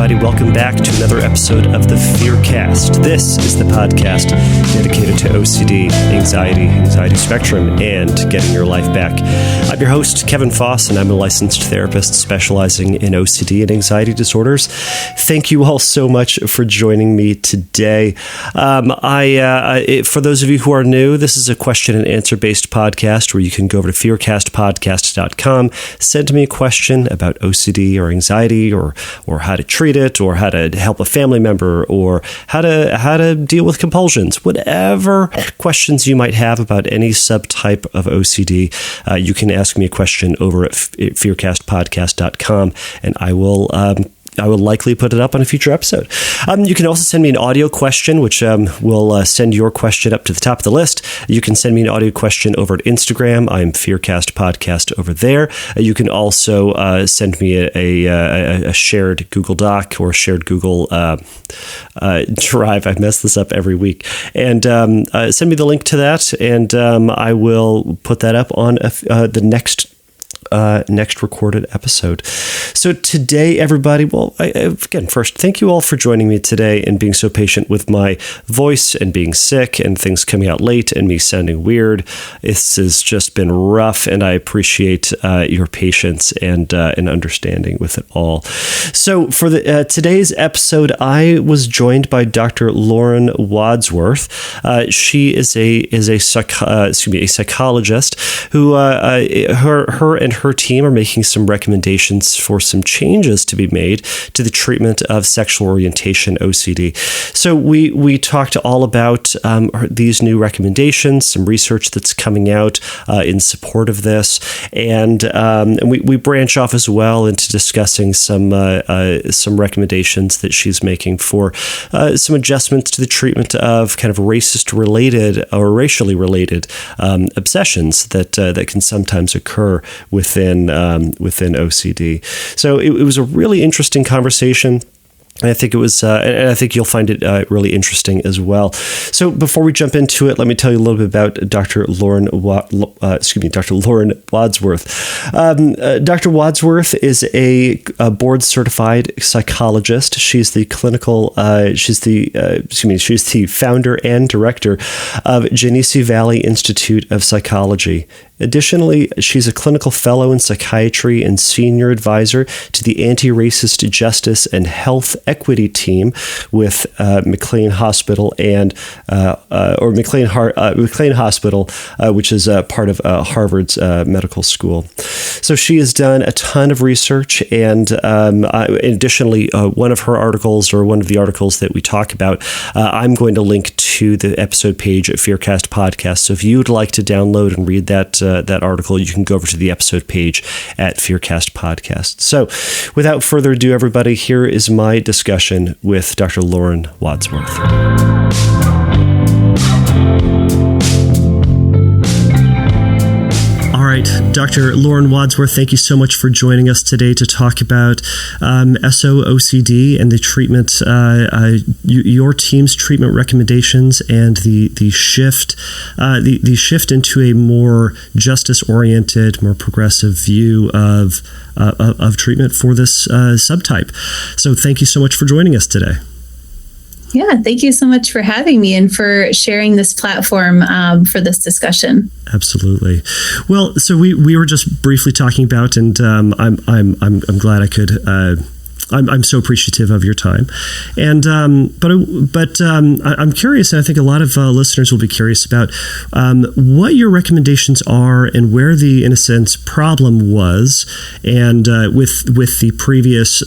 everybody. Welcome back to another episode of the Fearcast. This is the podcast dedicated to OCD, anxiety spectrum, and getting your life back. I'm your host, Kevin Foss, and I'm a licensed therapist specializing in OCD and anxiety disorders. Thank you all so much for joining me today. For those of you who are new, this is a question and answer based podcast where you can go over to fearcastpodcast.com, send me a question about OCD or anxiety or how to treat it, or how to help a family member, or how to deal with compulsions. Whatever questions you might have about any subtype of OCD, you can ask me a question over at fearcastpodcast.com, and I will likely put it up on a future episode. You can also send me an audio question, which will send your question up to the top of the list. You can send me an audio question over at Instagram. I'm Fearcast Podcast over there. You can also send me a shared Google Doc or shared Google Drive. I mess this up every week. And send me the link to that, and I will put that up on the next recorded episode. So today, everybody, again, first, thank you all for joining me today and being so patient with my voice and being sick and things coming out late and me sounding weird. This has just been rough, and I appreciate your patience and understanding with it all. So for today's episode, I was joined by Dr. Lauren Wadsworth. She is a psychologist who her and her team are making some recommendations for some changes to be made to the treatment of sexual orientation OCD. So we talked all about these new recommendations, some research that's coming out in support of this, and we branch off as well into discussing some recommendations that she's making for some adjustments to the treatment of kind of racist-related or racially related obsessions that can sometimes occur within OCD. So it was a really interesting conversation. And I think it was, and I think you'll find it really interesting as well. So before we jump into it, let me tell you a little bit about Dr. Lauren Wadsworth. Dr. Wadsworth is a board-certified psychologist. She's the founder and director of Genesee Valley Institute of Psychology. Additionally, she's a clinical fellow in psychiatry and senior advisor to the Anti-Racist Justice and Health Equity Team with McLean Hospital McLean Hospital, which is part of Harvard's medical school. So she has done a ton of research, and additionally, one of her articles, or one of the articles that we talk about, I'm going to link to the episode page at Fearcast Podcast. So if you'd like to download and read that article, you can go over to the episode page at Fearcast Podcast. So without further ado, everybody, here is my discussion with Dr. Lauren Wadsworth. All right, Dr. Lauren Wadsworth, thank you so much for joining us today to talk about SO-OCD and the treatment, your team's treatment recommendations, and the shift into a more justice-oriented, more progressive view of treatment for this subtype. So thank you so much for joining us today. Yeah, thank you so much for having me and for sharing this platform for this discussion. Absolutely. Well, so we were just briefly talking about, and I'm glad I could. I'm so appreciative of your time, and but I'm curious, and I think a lot of listeners will be curious about what your recommendations are and where the, in a sense, problem was, and with the previous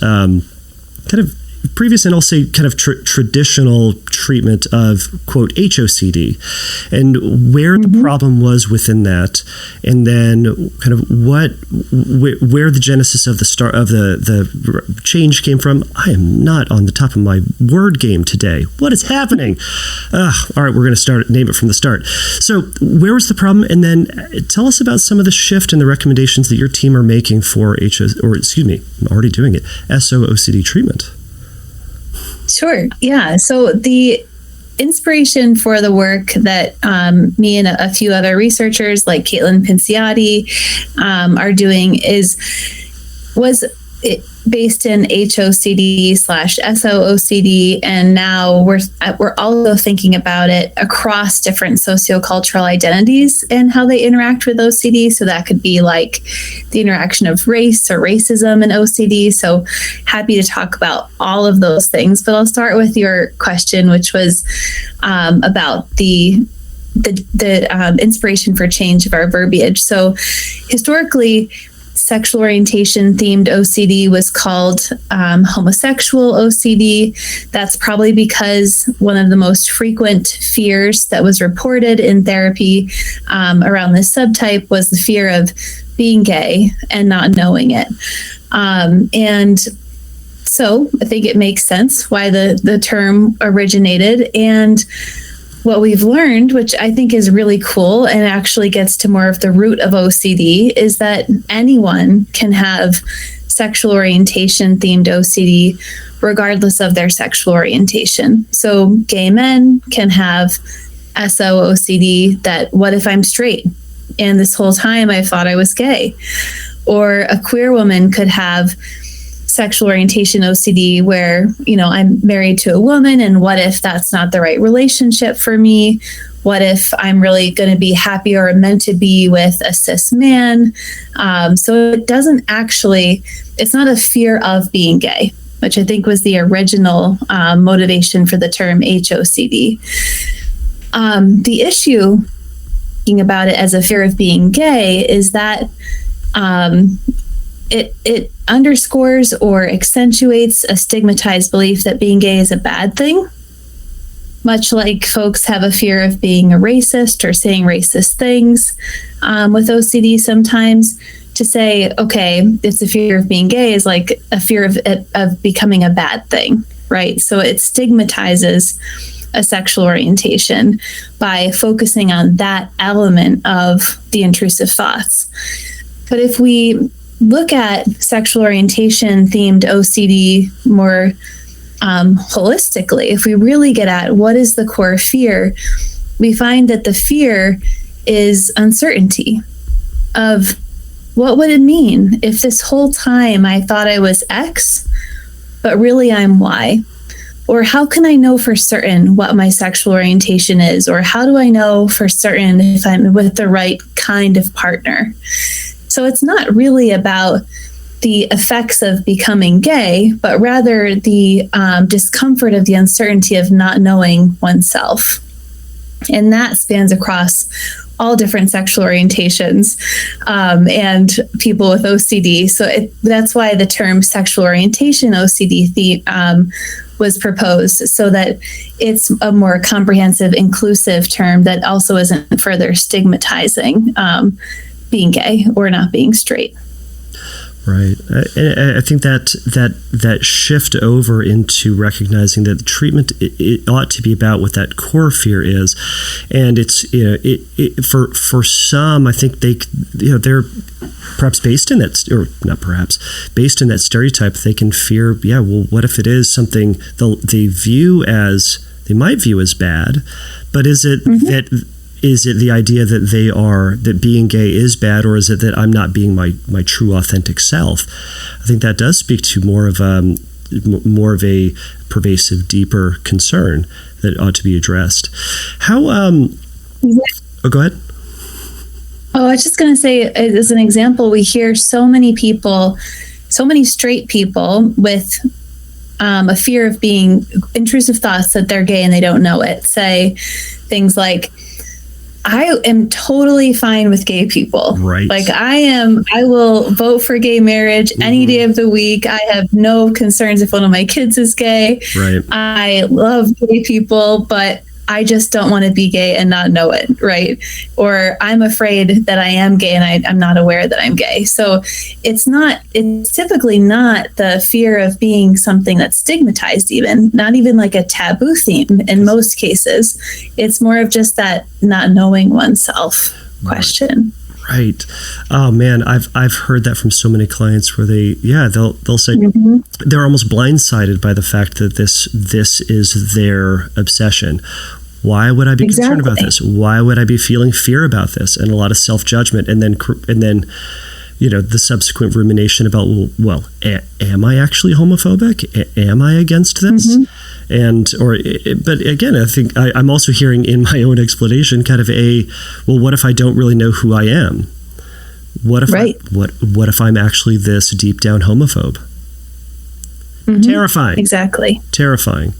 previous and I'll say kind of traditional treatment of, quote, HOCD, and where the problem was within that, and then kind of where the genesis of the start of the change came from. I am not on the top of my word game today. What is happening? All right, we're going to name it from the start. So where was the problem? And then tell us about some of the shift in the recommendations that your team are making for I'm already doing it, SO-OCD treatment. Sure. Yeah. So the inspiration for the work that me and a few other researchers like Caitlin Pinciotti are doing was based in HOCD/SO-OCD, and now we're also thinking about it across different sociocultural identities and how they interact with OCD. So that could be like the interaction of race or racism and OCD. So happy to talk about all of those things. But I'll start with your question, which was about the inspiration for change of our verbiage. So historically, sexual orientation themed OCD was called homosexual OCD. That's probably because one of the most frequent fears that was reported in therapy around this subtype was the fear of being gay and not knowing it. And so I think it makes sense why the term originated. And what we've learned, which I think is really cool and actually gets to more of the root of OCD, is that anyone can have sexual orientation themed OCD regardless of their sexual orientation. So gay men can have SO-OCD, that what if I'm straight and this whole time I thought I was gay? Or a queer woman could have sexual orientation OCD where, I'm married to a woman, and what if that's not the right relationship for me? What if I'm really going to be happy or meant to be with a cis man? So it's not a fear of being gay, which I think was the original motivation for the term HOCD. The issue, thinking about it as a fear of being gay, is that it underscores or accentuates a stigmatized belief that being gay is a bad thing, much like folks have a fear of being a racist or saying racist things with OCD sometimes. To say, okay, it's a fear of being gay is like a fear of becoming a bad thing, right? So it stigmatizes a sexual orientation by focusing on that element of the intrusive thoughts. But if we look at sexual orientation themed OCD more holistically, if we really get at what is the core fear, we find that the fear is uncertainty of what would it mean if this whole time I thought I was X, but really I'm Y? Or how can I know for certain what my sexual orientation is? Or how do I know for certain if I'm with the right kind of partner? So it's not really about the effects of becoming gay, but rather the discomfort of the uncertainty of not knowing oneself. And that spans across all different sexual orientations and people with OCD. So that's why the term sexual orientation OCD was proposed, so that it's a more comprehensive, inclusive term that also isn't further stigmatizing being gay or not being straight. Right. I think that shift over into recognizing that the treatment it ought to be about what that core fear is, and it's for some, I think they're perhaps based in that, or not perhaps based in that stereotype. They can fear, what if it is something they might view as bad, but is it that? Is it the idea that being gay is bad, or is it that I'm not being my true authentic self? I think that does speak to more of a pervasive, deeper concern that ought to be addressed. How? Go ahead. Oh, I was just going to say, as an example, we hear so many straight people with a fear of being intrusive thoughts that they're gay and they don't know it. Say things like, I am totally fine with gay people. Right. Like I will vote for gay marriage any day of the week. I have no concerns if one of my kids is gay. Right. I love gay people, but I just don't want to be gay and not know it, right? Or I'm afraid that I am gay and I'm not aware that I'm gay. So it's typically not the fear of being something that's stigmatized, not even like a taboo theme in most cases. It's more of just that not knowing oneself question. Right. Oh man, I've heard that from so many clients where they'll say they're almost blindsided by the fact that this is their obsession. Why would I be concerned about this? Why would I be feeling fear about this? And a lot of self-judgment, and then the subsequent rumination about, am I actually homophobic? Am I against this? But again, I think I'm also hearing in my own explanation kind of what if I don't really know who I am? What if what if I'm actually this deep down homophobe? Terrifying. Exactly. Terrifying.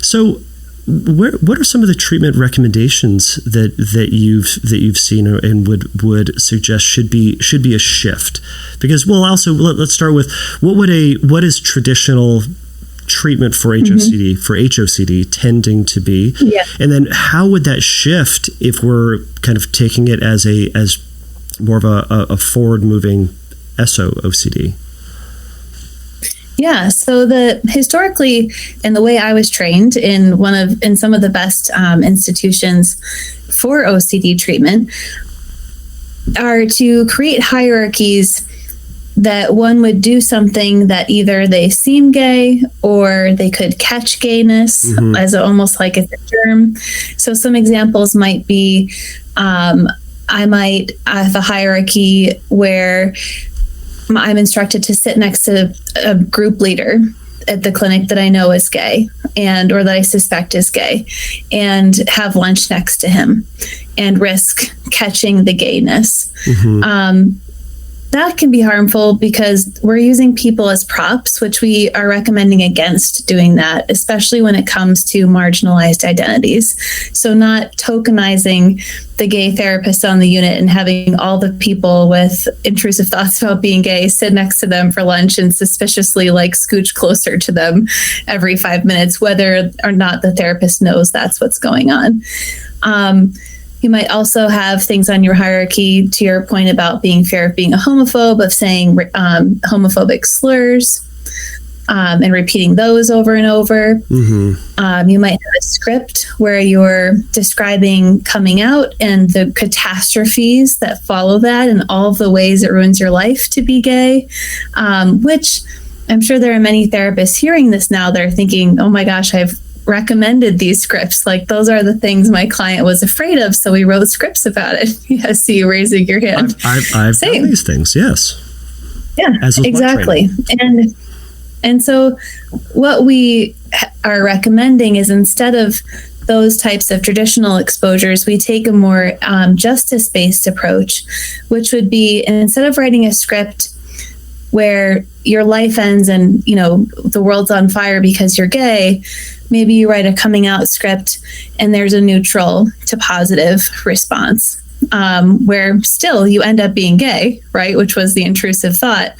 So what are some of the treatment recommendations that you've seen and would suggest should be a shift? Because let's start with what is traditional treatment for HOCD tending to be, and then how would that shift if we're kind of taking it as more of a forward moving SO-OCD? Yeah, so historically, in the way I was trained in some of the best institutions for OCD treatment, are to create hierarchies that one would do something that either they seem gay or they could catch gayness as almost like it's a germ. So some examples might be, I might have a hierarchy where I'm instructed to sit next to a group leader at the clinic that I know is gay or that I suspect is gay, and have lunch next to him and risk catching the gayness. That can be harmful because we're using people as props, which we are recommending against doing that, especially when it comes to marginalized identities. So not tokenizing the gay therapist on the unit and having all the people with intrusive thoughts about being gay sit next to them for lunch and suspiciously scooch closer to them every 5 minutes, whether or not the therapist knows that's what's going on. You might also have things on your hierarchy, to your point about fear of being a homophobe, of saying homophobic slurs and repeating those over and over. You might have a script where you're describing coming out and the catastrophes that follow that and all of the ways it ruins your life to be gay, which I'm sure there are many therapists hearing this now that are thinking, oh my gosh, I've recommended these scripts. Those are the things my client was afraid of, so we wrote scripts about it. I see you raising your hand. I've done these things, yes. Yeah, exactly. And so what we are recommending is, instead of those types of traditional exposures, we take a more justice-based approach, which would be, instead of writing a script where your life ends and the world's on fire because you're gay, maybe you write a coming out script and there's a neutral to positive response, where still you end up being gay, right? Which was the intrusive thought.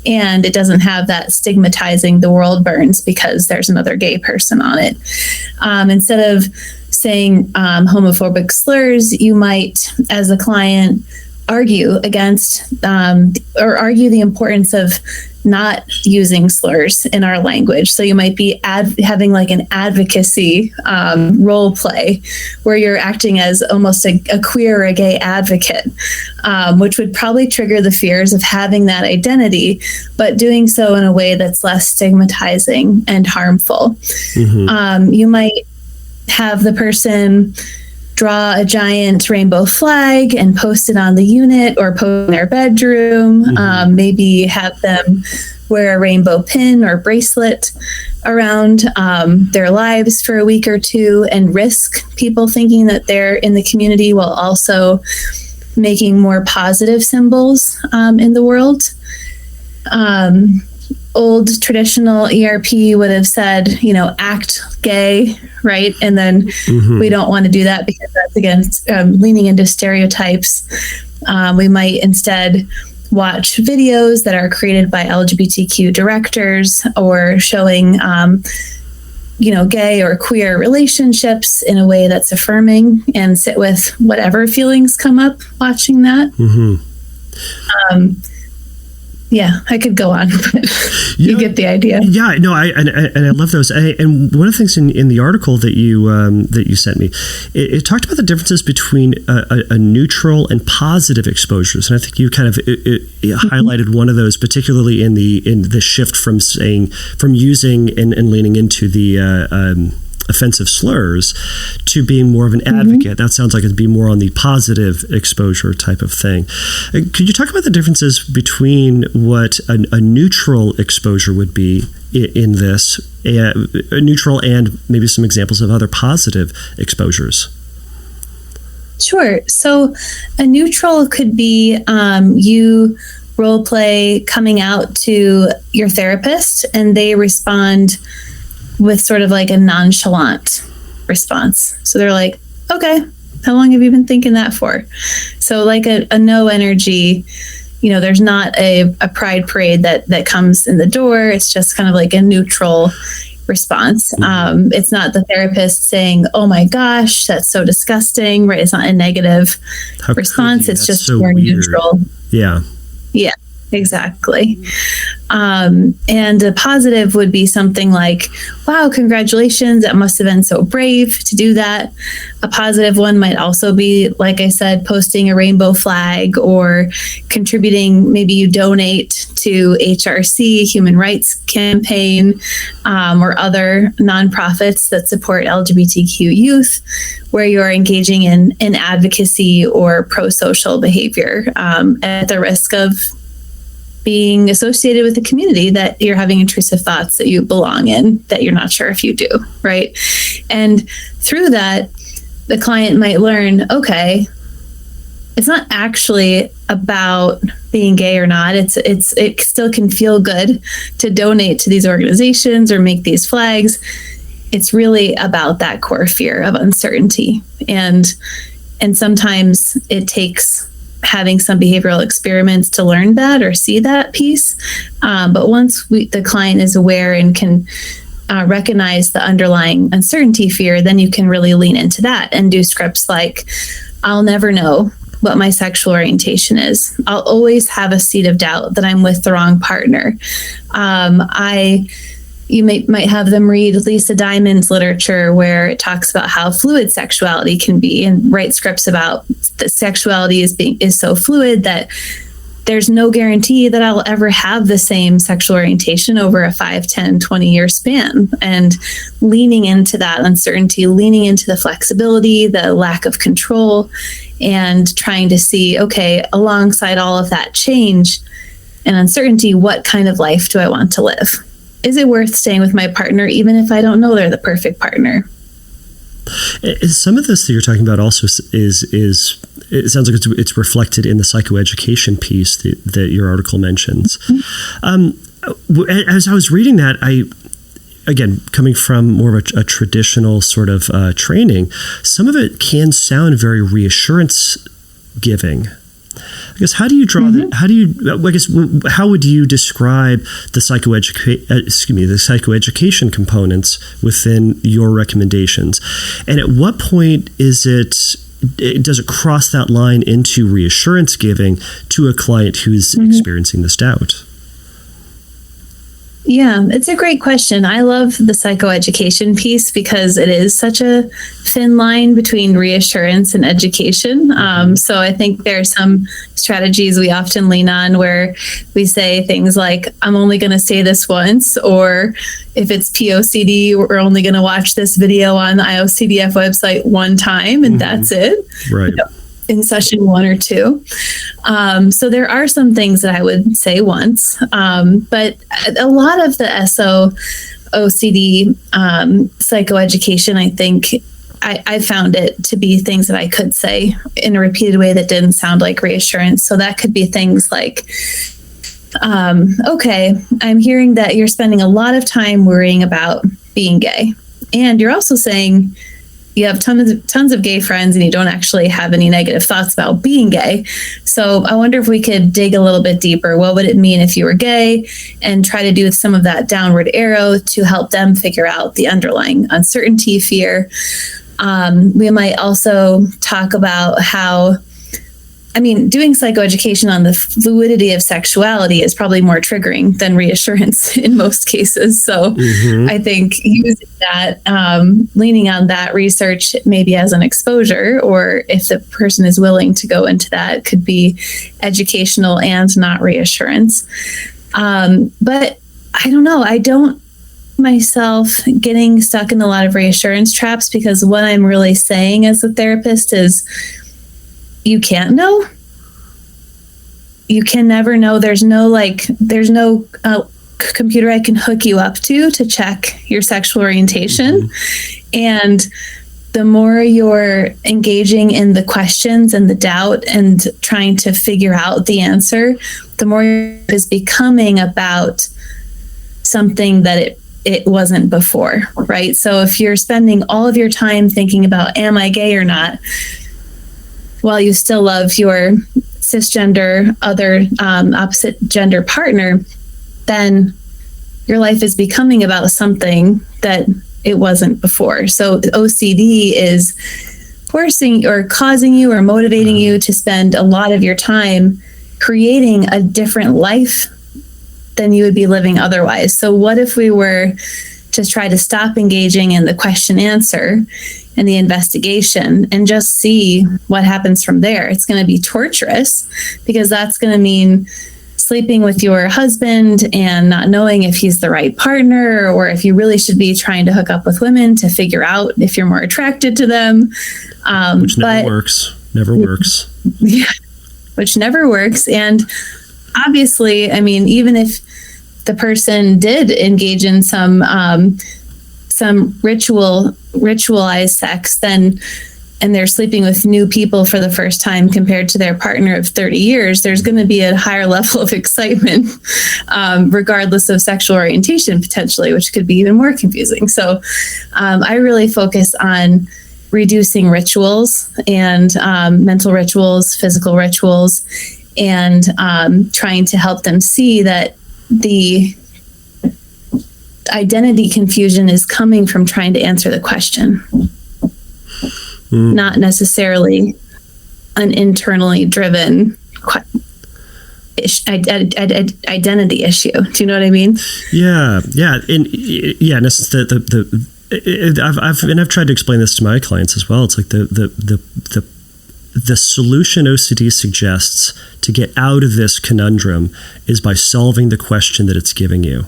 And it doesn't have that stigmatizing the world burns because there's another gay person on it. Instead of saying homophobic slurs, you might, as a client, argue against or argue the importance of not using slurs in our language. So you might be having an advocacy role play where you're acting as almost a queer or a gay advocate, which would probably trigger the fears of having that identity, but doing so in a way that's less stigmatizing and harmful. You might have the person draw a giant rainbow flag and post it on the unit or post in their bedroom. Maybe have them wear a rainbow pin or bracelet around their lives for a week or two, and risk people thinking that they're in the community while also making more positive symbols in the world. Old traditional ERP would have said, act gay, right? And then we don't want to do that because that's against leaning into stereotypes. We might instead watch videos that are created by LGBTQ directors or showing, gay or queer relationships in a way that's affirming, and sit with whatever feelings come up watching that. Yeah, I could go on, but you get the idea. Yeah, no, I love those. And one of the things in the article that you sent me, it talked about the differences between a neutral and positive exposures, and I think you kind of highlighted one of those, particularly in the shift from using and leaning into the offensive slurs to being more of an advocate. That sounds like it'd be more on the positive exposure type of thing. Could you talk about the differences between what a neutral exposure would be in this, a neutral, and maybe some examples of other positive exposures? Sure. So a neutral could be you role play coming out to your therapist and they respond with sort of like a nonchalant response. So they're like, okay, how long have you been thinking that for? So like a no energy, there's not a pride parade that comes in the door. It's just kind of like a neutral response. It's not the therapist saying, oh my gosh, that's so disgusting, right? It's not a negative response. It's just so more weird. Neutral. Yeah. Yeah, exactly. And a positive would be something like, wow, congratulations. That must have been so brave to do that. A positive one might also be, like I said, posting a rainbow flag or contributing. Maybe you donate to HRC, Human Rights Campaign, or other nonprofits that support LGBTQ youth, where you're engaging in advocacy or pro-social behavior at the risk of being associated with a community that you're having intrusive thoughts that you belong in, that you're not sure if you do, right? And through that, the client might learn, okay, it's not actually about being gay or not. It still can feel good to donate to these organizations or make these flags. It's really about that core fear of uncertainty. And sometimes it takes having some behavioral experiments to learn that or see that piece. But once the client is aware and can recognize the underlying uncertainty fear, then you can really lean into that and do scripts like, I'll never know what my sexual orientation is. I'll always have a seed of doubt that I'm with the wrong partner. You might have them read Lisa Diamond's literature where it talks about how fluid sexuality can be, and write scripts about that sexuality is so fluid that there's no guarantee that I'll ever have the same sexual orientation over a 5, 10, 20-year span. And leaning into that uncertainty, leaning into the flexibility, the lack of control, and trying to see, okay, alongside all of that change and uncertainty, what kind of life do I want to live? Is it worth staying with my partner, even if I don't know they're the perfect partner? Some of this that you're talking about also is it sounds like it's reflected in the psychoeducation piece that your article mentions. As I was reading that, again, coming from more of a traditional sort of training, some of it can sound very reassurance giving. I guess how do you draw that? How would you describe the psychoeducation components within your recommendations? And at what point does it cross that line into reassurance giving to a client who's experiencing this doubt? Yeah, it's a great question. I love the psychoeducation piece because it is such a thin line between reassurance and education. So I think there are some strategies we often lean on where we say things like, I'm only going to say this once, or if it's POCD, we're only going to watch this video on the IOCDF website one time, and that's it. Right. In session 1 or 2. So there are some things that I would say once, but a lot of the SO-OCD psychoeducation, I think I found it to be things that I could say in a repeated way that didn't sound like reassurance. So that could be things like, okay, I'm hearing that you're spending a lot of time worrying about being gay. And you're also saying you have tons of gay friends and you don't actually have any negative thoughts about being gay. So I wonder if we could dig a little bit deeper. What would it mean if you were gay? And try to do some of that downward arrow to help them figure out the underlying uncertainty, fear. We might also talk about how, doing psychoeducation on the fluidity of sexuality is probably more triggering than reassurance in most cases. So I think using that, leaning on that research maybe as an exposure, or if the person is willing to go into that, could be educational and not reassurance. But I don't know. myself getting stuck in a lot of reassurance traps, because what I'm really saying as a therapist is, you can't know. You can never know. There's no computer I can hook you up to check your sexual orientation. And the more you're engaging in the questions and the doubt and trying to figure out the answer, the more it is becoming about something that it wasn't before, right? So if you're spending all of your time thinking about, am I gay or not, while you still love your cisgender, other opposite gender partner, then your life is becoming about something that it wasn't before. So OCD is forcing or causing you or motivating you to spend a lot of your time creating a different life than you would be living otherwise. So what if we were to try to stop engaging in the question answer and the investigation and just see what happens from there? It's going to be torturous, because that's going to mean sleeping with your husband and not knowing if he's the right partner, or if you really should be trying to hook up with women to figure out if you're more attracted to them. Which never works. Never works. Yeah, which never works. And obviously, I mean, even if the person did engage in some ritualized sex, then, and they're sleeping with new people for the first time compared to their partner of 30 years, there's going to be a higher level of excitement, regardless of sexual orientation, potentially, which could be even more confusing. So I really focus on reducing rituals and mental rituals, physical rituals, and trying to help them see that the identity confusion is coming from trying to answer the question. Not necessarily an internally driven identity issue. Do you know what I mean? Yeah, and in essence, I've tried to explain this to my clients as well. It's like the solution OCD suggests to get out of this conundrum is by solving the question that it's giving you.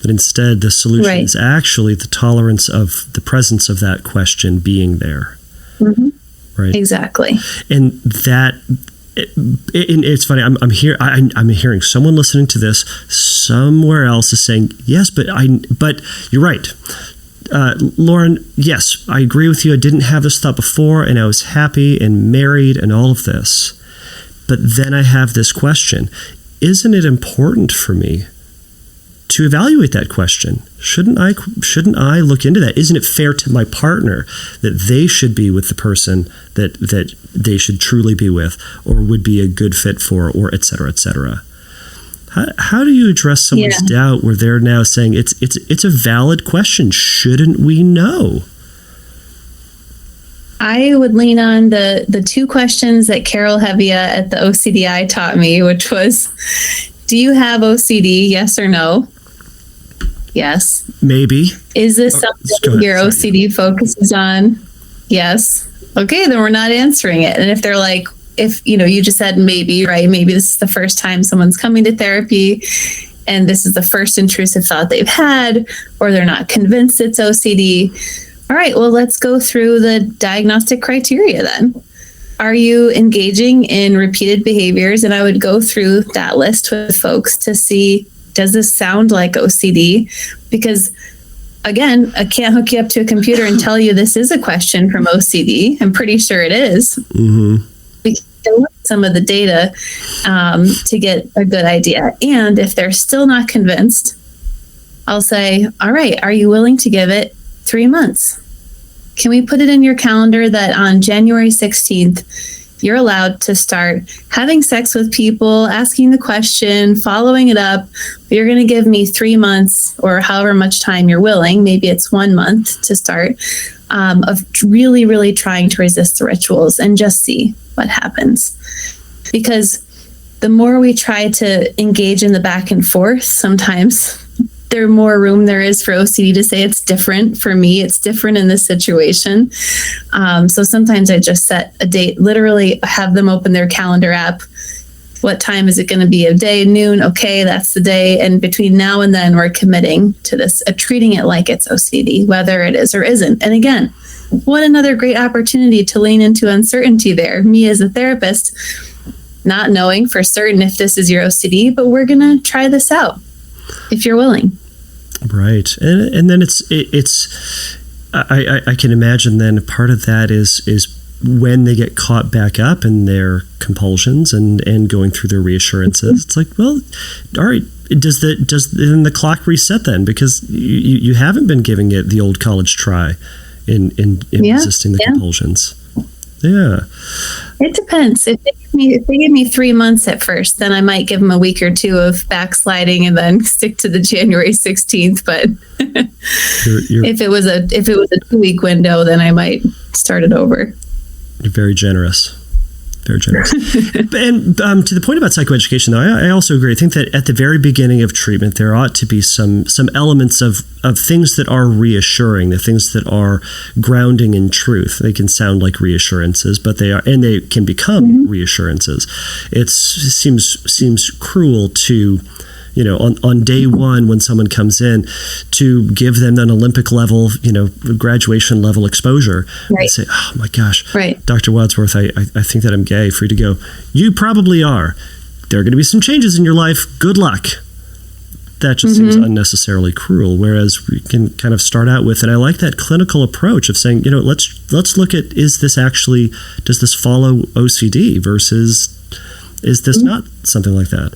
But instead, the solution is actually the tolerance of the presence of that question being there. Mm-hmm. Right. Exactly. And that, it's funny. I'm hearing someone listening to this somewhere else is saying, yes, but you're right. Lauren, yes, I agree with you. I didn't have this thought before, and I was happy and married and all of this. But then I have this question. Isn't it important for me to evaluate that question? Shouldn't I look into that? Isn't it fair to my partner that they should be with the person that they should truly be with, or would be a good fit for, or et cetera, et cetera? How do you address someone's doubt where they're now saying it's a valid question? Shouldn't we know? I would lean on the two questions that Carol Hevia at the OCDI taught me, which was, do you have OCD? Yes or no? Yes. Maybe. Is this something your OCD focuses on? Yes. Okay, then we're not answering it. And if they're like, you just said maybe, right? Maybe this is the first time someone's coming to therapy and this is the first intrusive thought they've had, or they're not convinced it's OCD. All right, well, let's go through the diagnostic criteria then. Are you engaging in repeated behaviors? And I would go through that list with folks to see, does this sound like OCD? Because again, I can't hook you up to a computer and tell you this is a question from OCD. I'm pretty sure it is. Mm-hmm. We can look at some of the data to get a good idea. And if they're still not convinced, I'll say, all right, are you willing to give it 3 months? Can we put it in your calendar that on January 16th, you're allowed to start having sex with people, asking the question, following it up. But you're going to give me 3 months or however much time you're willing. Maybe it's 1 month to start of really, really trying to resist the rituals and just see what happens. Because the more we try to engage in the back and forth, sometimes the more room there is for OCD to say it's different for me. It's different in this situation. So sometimes I just set a date, literally have them open their calendar app, What time is it going to be of day? Noon? Okay, that's the day. And between now and then, we're committing to this, treating it like it's OCD, whether it is or isn't. And again, what another great opportunity to lean into uncertainty there. Me as a therapist, not knowing for certain if this is your OCD, but we're going to try this out if you're willing. Right. And then I can imagine then part of that is when they get caught back up in their compulsions and going through their reassurances. It's like, well, all right, does then the clock reset then? Because you haven't been giving it the old college try in resisting the compulsions. Yeah. It depends. If they give me 3 months at first, then I might give them a week or two of backsliding and then stick to the January 16th. But if it was a 2-week window, then I might start it over. You're very generous. Very generous. And to the point about psychoeducation, though, I also agree. I think that at the very beginning of treatment, there ought to be some elements of things that are reassuring, the things that are grounding in truth. They can sound like reassurances, but they are, and they can become reassurances. It seems cruel to, on day one when someone comes in, to give them an Olympic level, graduation level exposure. Right. And say, oh my gosh, right, Dr. Wadsworth, I think that I'm gay. For you to go, you probably are. There are going to be some changes in your life. Good luck. That just seems unnecessarily cruel. Whereas we can kind of start out with, and I like that clinical approach of saying, let's look at, does this follow OCD versus is this not something like that?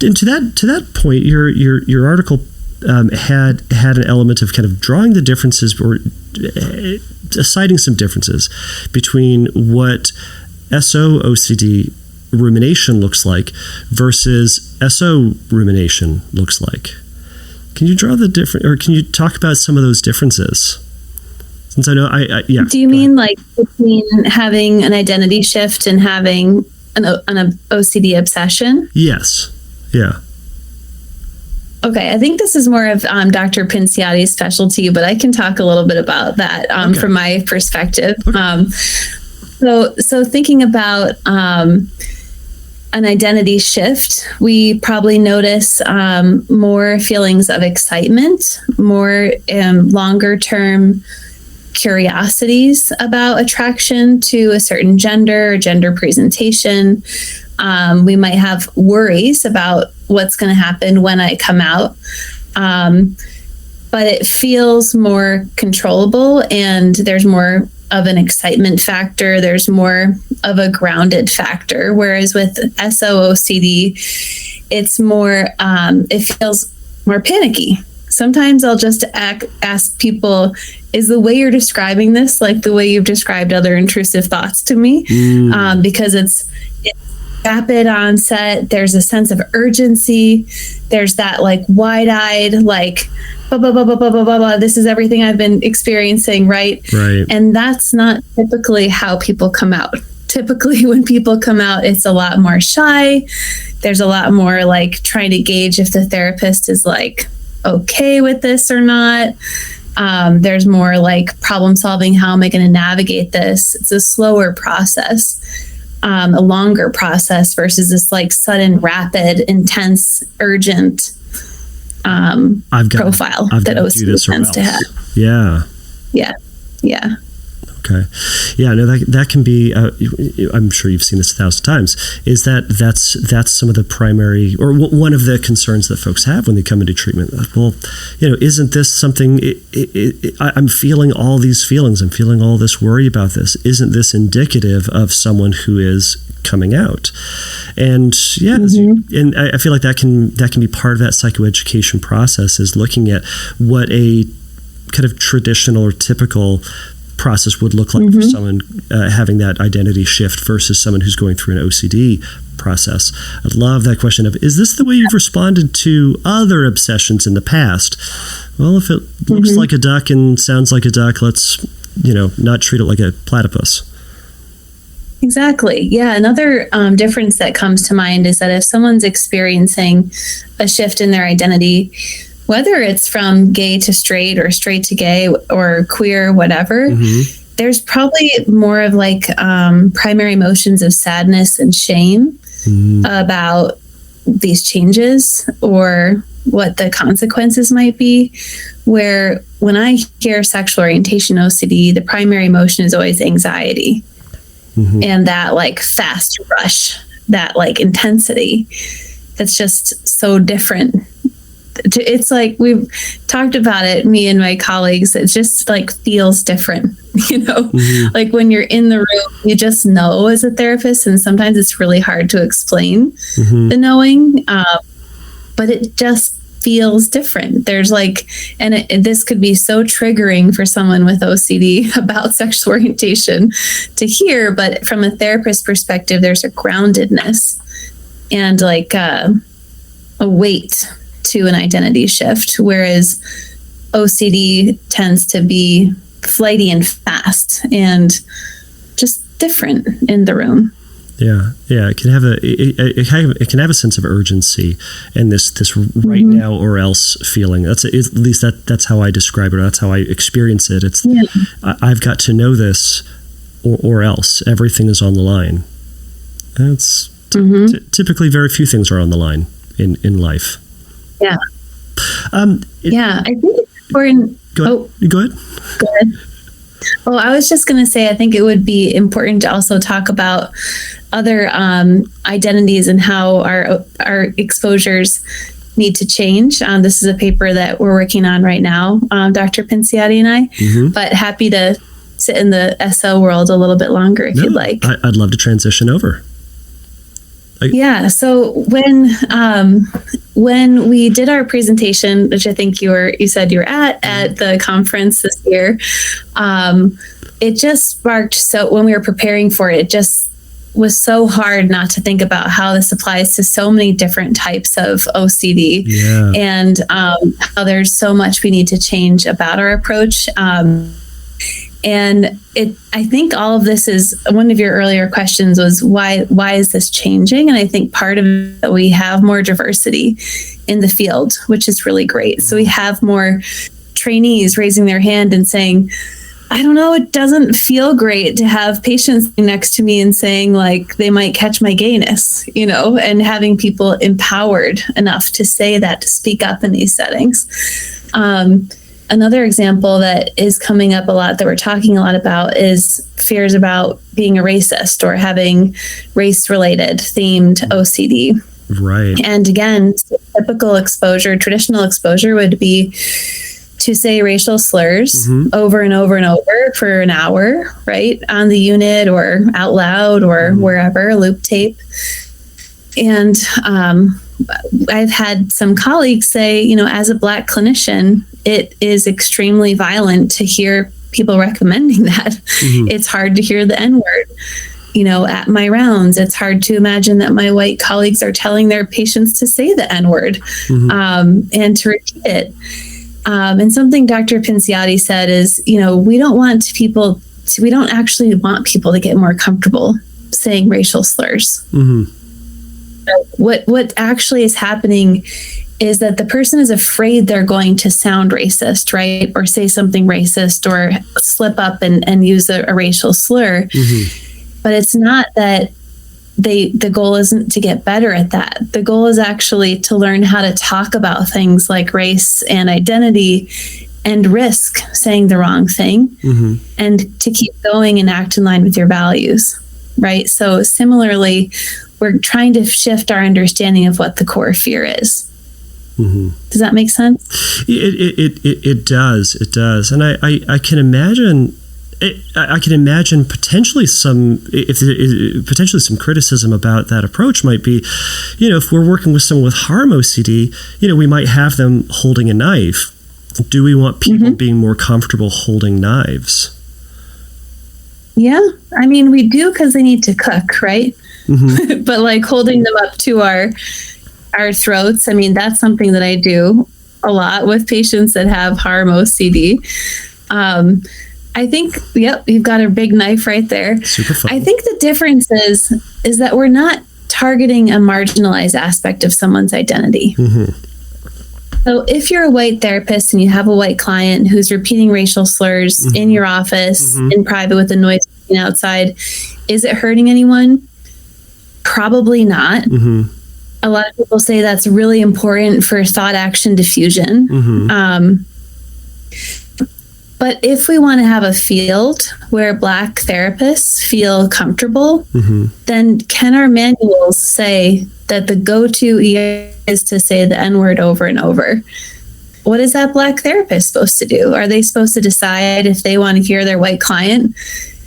And to that point, your article had an element of kind of drawing the differences or citing some differences between what SO-OCD rumination looks like versus SO rumination looks like. Can you draw the different, or can you talk about some of those differences? Since I know, yeah. Do you mean like between having an identity shift and having an OCD obsession? Yes. Yeah. Okay, I think this is more of Dr. Pinciotti's specialty, but I can talk a little bit about that from my perspective. Okay. So thinking about an identity shift, we probably notice more feelings of excitement, more longer term curiosities about attraction to a certain gender or gender presentation. We might have worries about what's going to happen when I come out. But it feels more controllable, and there's more of an excitement factor. There's more of a grounded factor. Whereas with SO-OCD, it's more, it feels more panicky. Sometimes I'll just ask people, is the way you're describing this like the way you've described other intrusive thoughts to me? Because it's rapid onset. There's a sense of urgency. There's that like wide-eyed, like, blah, blah, blah, blah, blah, blah, blah, blah. This is everything I've been experiencing, right? Right. And that's not typically how people come out. Typically when people come out, it's a lot more shy. There's a lot more like trying to gauge if the therapist is like okay with this or not. There's more like problem solving. How am I going to navigate this? It's a slower process, a longer process versus this like sudden, rapid, intense, urgent profile that OCD tends to have. Yeah. Yeah. Yeah. Okay. Yeah, no, that can be, I'm sure you've seen this 1,000 times, is that's some of the primary, or one of the concerns that folks have when they come into treatment. Like, well, isn't this something, I'm feeling all these feelings, I'm feeling all this worry about this. Isn't this indicative of someone who is coming out? And yeah, and I feel like that can be part of that psychoeducation process, is looking at what a kind of traditional or typical process would look like for someone having that identity shift versus someone who's going through an OCD process. I love that question of, is this the way you've responded to other obsessions in the past? Well, if it looks like a duck and sounds like a duck, let's, not treat it like a platypus. Exactly. Yeah. Another difference that comes to mind is that if someone's experiencing a shift in their identity, whether it's from gay to straight or straight to gay or queer, whatever, there's probably more of like primary emotions of sadness and shame about these changes or what the consequences might be. Where when I hear sexual orientation OCD, the primary emotion is always anxiety. And that like fast rush, that like intensity, that's just so different. It's like we've talked about it, me and my colleagues, it just like feels different, like when you're in the room, you just know as a therapist, and sometimes it's really hard to explain the knowing, but it just feels different. There's like, and this could be so triggering for someone with OCD about sexual orientation to hear, but from a therapist perspective, there's a groundedness and like a weight to an identity shift, whereas OCD tends to be flighty and fast and just different in the room. Yeah, it can have it can have a sense of urgency and this right now or else feeling. At least that's how I describe it. That's how I experience it. It's I've got to know this, or else everything is on the line. And it's typically very few things are on the line in life. Yeah. I think it's important. Go ahead. Go ahead. Well, I was just going to say, I think it would be important to also talk about other identities and how our exposures need to change. This is a paper that we're working on right now, Dr. Pinciotti and I, but happy to sit in the SO world a little bit longer if you'd like. I'd love to transition over. So when we did our presentation, which I think you said you were at the conference this year, it just sparked. So when we were preparing for it, it just was so hard not to think about how this applies to so many different types of OCD, and how there's so much we need to change about our approach. And I think all of this is, one of your earlier questions was why is this changing? And I think part of it, that we have more diversity in the field, which is really great. So we have more trainees raising their hand and saying, I don't know, it doesn't feel great to have patients next to me and saying like they might catch my gayness, and having people empowered enough to say that, to speak up in these settings. Another example that is coming up a lot that we're talking a lot about is fears about being a racist or having race-related themed OCD. Right. And again, typical exposure, traditional exposure would be to say racial slurs over and over and over for an hour, right? On the unit or out loud or wherever, loop tape. And I've had some colleagues say, as a Black clinician, it is extremely violent to hear people recommending that. It's hard to hear the N-word, at my rounds. It's hard to imagine that my white colleagues are telling their patients to say the N-word and to repeat it. And something Dr. Pinciotti said is, we don't actually want people to get more comfortable saying racial slurs. What actually is happening is that the person is afraid they're going to sound racist, right? Or say something racist or slip up and use a racial slur. But it's not that the goal isn't to get better at that. The goal is actually to learn how to talk about things like race and identity and risk saying the wrong thing and to keep going and act in line with your values, right? So similarly, we're trying to shift our understanding of what the core fear is. Does that make sense? It does, and I can imagine. I can imagine potentially some criticism about that approach might be, if we're working with someone with harm OCD, we might have them holding a knife. Do we want people being more comfortable holding knives? Yeah, I mean, we do because they need to cook, right? But like holding them up to our throats, I mean, that's something that I do a lot with patients that have harm OCD. I think, you've got a big knife right there. Super fun. I think the difference is that we're not targeting a marginalized aspect of someone's identity. So if you're a white therapist and you have a white client who's repeating racial slurs in your office, in private with the noise outside, is it hurting anyone? Probably not. A lot of people say that's really important for thought action diffusion. But if we want to have a field where Black therapists feel comfortable, then can our manuals say that the go-to is to say the N-word over and over? What is that Black therapist supposed to do? Are they supposed to decide if they want to hear their white client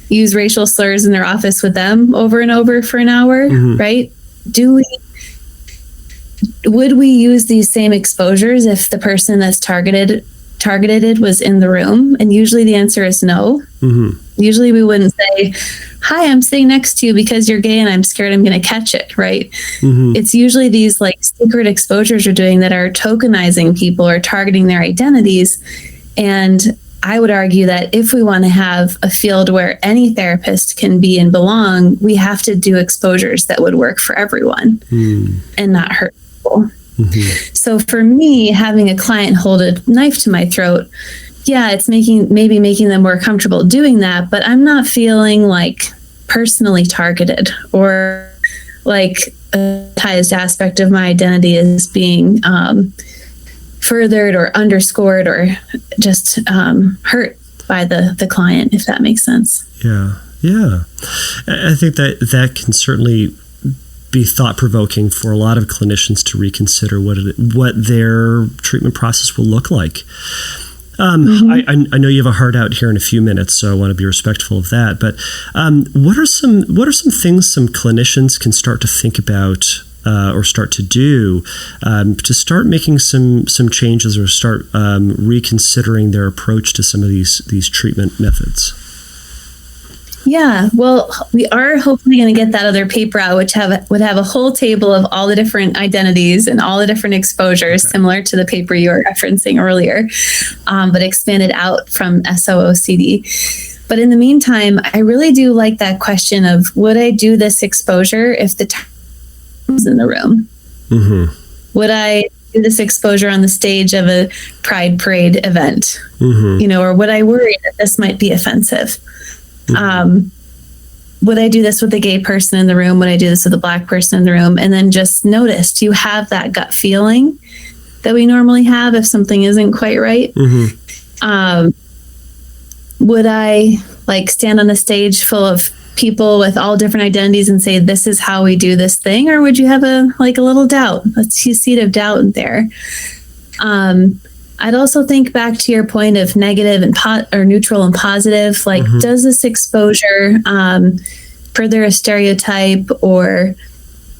use racial slurs in their office with them over and over for an hour, right? Would we use these same exposures if the person that's targeted was in the room? And usually the answer is no. Usually we wouldn't say, hi, I'm sitting next to you because you're gay and I'm scared I'm going to catch it, right? It's usually these like secret exposures we're doing that are tokenizing people or targeting their identities. And I would argue that if we want to have a field where any therapist can be and belong, we have to do exposures that would work for everyone and not hurt people. So for me, having a client hold a knife to my throat, yeah, it's making them more comfortable doing that, but I'm not feeling like personally targeted or like a highest aspect of my identity is being furthered or underscored or just hurt by the client, if that makes sense. Yeah. I think that can certainly be thought-provoking for a lot of clinicians to reconsider what their treatment process will look like. I know you have a hard out here in a few minutes, so I want to be respectful of that. But what are some things some clinicians can start to think about or start to do to start making some changes or start reconsidering their approach to some of these treatment methods? Yeah, well, we are hopefully going to get that other paper out, which would have a whole table of all the different identities and all the different exposures, similar to the paper you were referencing earlier, but expanded out from SO-OCD. But in the meantime, I really do like that question of, would I do this exposure if the time was in the room? Would I do this exposure on the stage of a Pride Parade event? Or would I worry that this might be offensive? Would I do this with a gay person in the room? Would I do this with a Black person in the room? And then just notice, do you have that gut feeling that we normally have if something isn't quite right? Would I stand on a stage full of people with all different identities and say, this is how we do this thing? Or would you have a little doubt, a seed of doubt in there? I'd also think back to your point of negative and or neutral and positive. Does this exposure further a stereotype or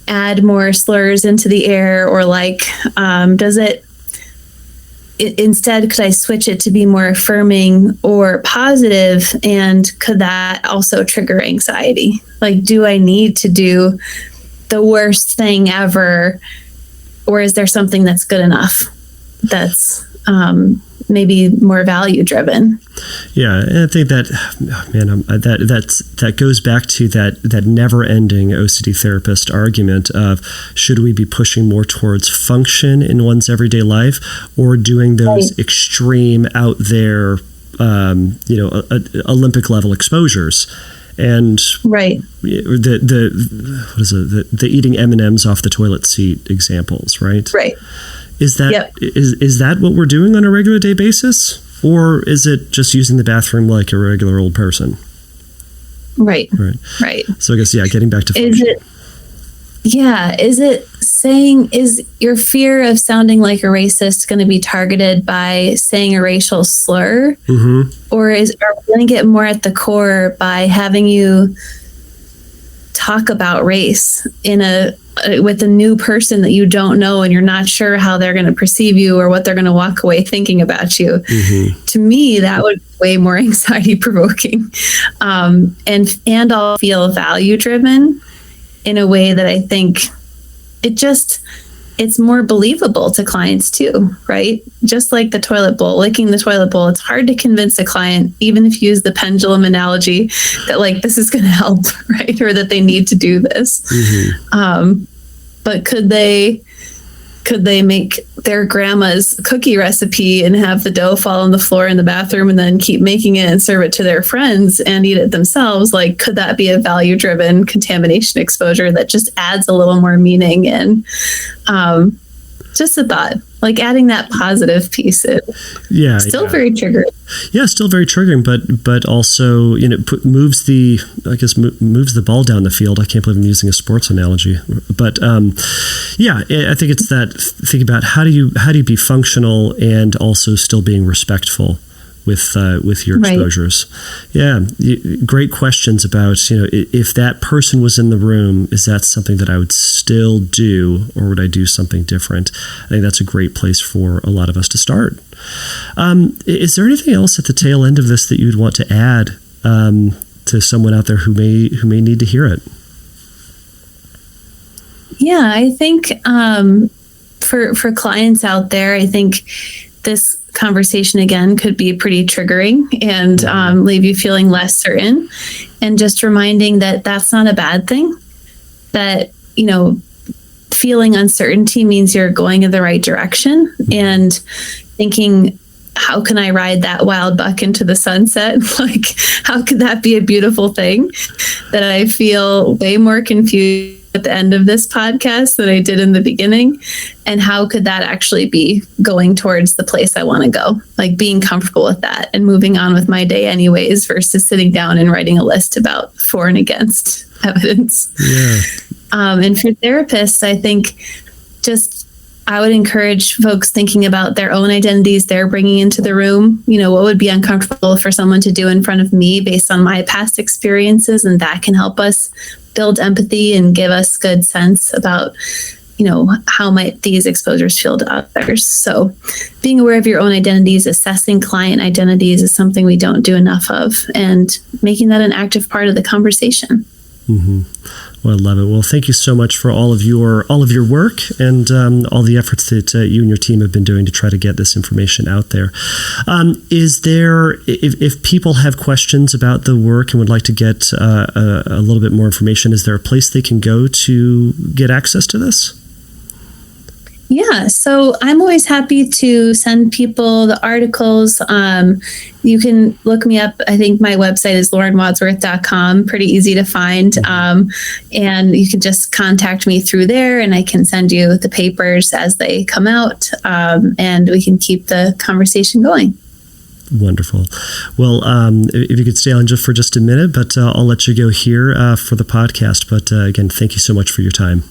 add more slurs into the air? Or does it instead, could I switch it to be more affirming or positive? And could that also trigger anxiety? Do I need to do the worst thing ever? Or is there something that's good enough that's maybe more value driven? Yeah, and I think that that goes back to that never ending OCD therapist argument of, should we be pushing more towards function in one's everyday life, or doing those extreme out there Olympic level exposures? And the eating M&Ms off the toilet seat examples, right? Is that is that what we're doing on a regular day basis, or is it just using the bathroom like a regular old person? Right. So I guess getting back to function. Is it saying, is your fear of sounding like a racist going to be targeted by saying a racial slur, or are we going to get more at the core by having you talk about race with a new person that you don't know and you're not sure how they're going to perceive you or what they're going to walk away thinking about you? To me, that would be way more anxiety provoking, and I'll feel value driven in a way that I think it's more believable to clients too, right? Just like the toilet bowl, licking the toilet bowl, it's hard to convince a client, even if you use the pendulum analogy, that this is going to help, right? Or that they need to do this. But could they Could they make their grandma's cookie recipe and have the dough fall on the floor in the bathroom and then keep making it and serve it to their friends and eat it themselves? Like, could that be a value-driven contamination exposure that just adds a little more meaning? And just a thought, like adding that positive piece. Still very triggering. Yeah, still very triggering, but also, moves the ball down the field. I can't believe I'm using a sports analogy, but I think it's that think about how do you be functional and also still being respectful with your exposures. Right. Yeah, great questions about, if that person was in the room, is that something that I would still do, or would I do something different? I think that's a great place for a lot of us to start. Is there anything else at the tail end of this that you'd want to add to someone out there who may need to hear it? Yeah, I think for clients out there, I think this conversation again could be pretty triggering and leave you feeling less certain, and just reminding that that's not a bad thing, that feeling uncertainty means you're going in the right direction, and thinking, how can I ride that wild buck into the sunset? Like, how could that be a beautiful thing? That I feel way more confused at the end of this podcast than I did in the beginning. And how could that actually be going towards the place I want to go? Like, being comfortable with that and moving on with my day anyways, versus sitting down and writing a list about for and against evidence. Yeah. And for therapists, I think I would encourage folks thinking about their own identities they're bringing into the room. What would be uncomfortable for someone to do in front of me based on my past experiences, and that can help us build empathy and give us good sense about, how might these exposures feel to others. So being aware of your own identities, assessing client identities is something we don't do enough of, and making that an active part of the conversation. Mm-hmm. Well, I love it. Well, thank you so much for all of your work and all the efforts that you and your team have been doing to try to get this information out there. Is there, if people have questions about the work and would like to get a little bit more information, is there a place they can go to get access to this? Yeah, so I'm always happy to send people the articles. You can look me up. I think my website is laurenwadsworth.com, pretty easy to find. And you can just contact me through there, and I can send you the papers as they come out, and we can keep the conversation going. Wonderful. Well, if you could stay on just for a minute, but I'll let you go here for the podcast. But again, thank you so much for your time.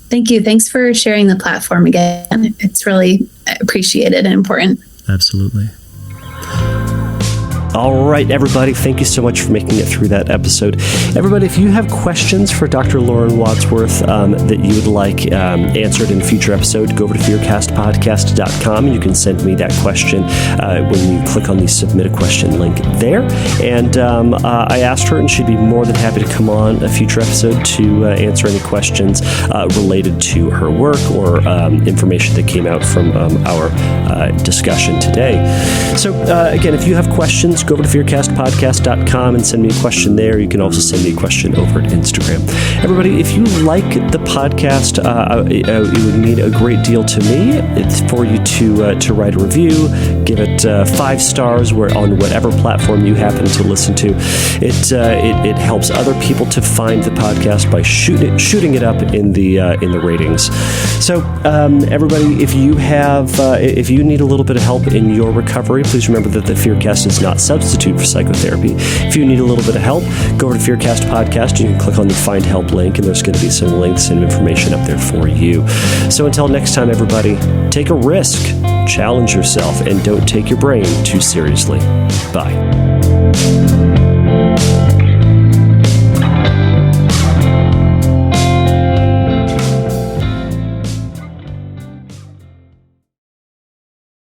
Thank you. Thanks for sharing the platform again. It's really appreciated and important. Absolutely. All right, everybody, thank you so much for making it through that episode. Everybody, if you have questions for Dr. Lauren Wadsworth that you would like answered in a future episode, go over to fearcastpodcast.com and you can send me that question when you click on the submit a question link there. And I asked her, and she'd be more than happy to come on a future episode to answer any questions related to her work or information that came out from our discussion today. So again, if you have questions, go over to fearcastpodcast.com and send me a question there. You can also send me a question over at Instagram. Everybody, if you like the podcast, it would mean a great deal to me. It's for you to write a review, give it 5 stars on whatever platform you happen to listen to. It helps other people to find the podcast by shooting it up in the ratings. So everybody, if you need a little bit of help in your recovery, please remember that the Fearcast is not substitute for psychotherapy. If you need a little bit of help, go over to Fearcast Podcast. You can click on the Find Help link, and there's going to be some links and information up there for you. So until next time, everybody, take a risk, challenge yourself, and don't take your brain too seriously. Bye.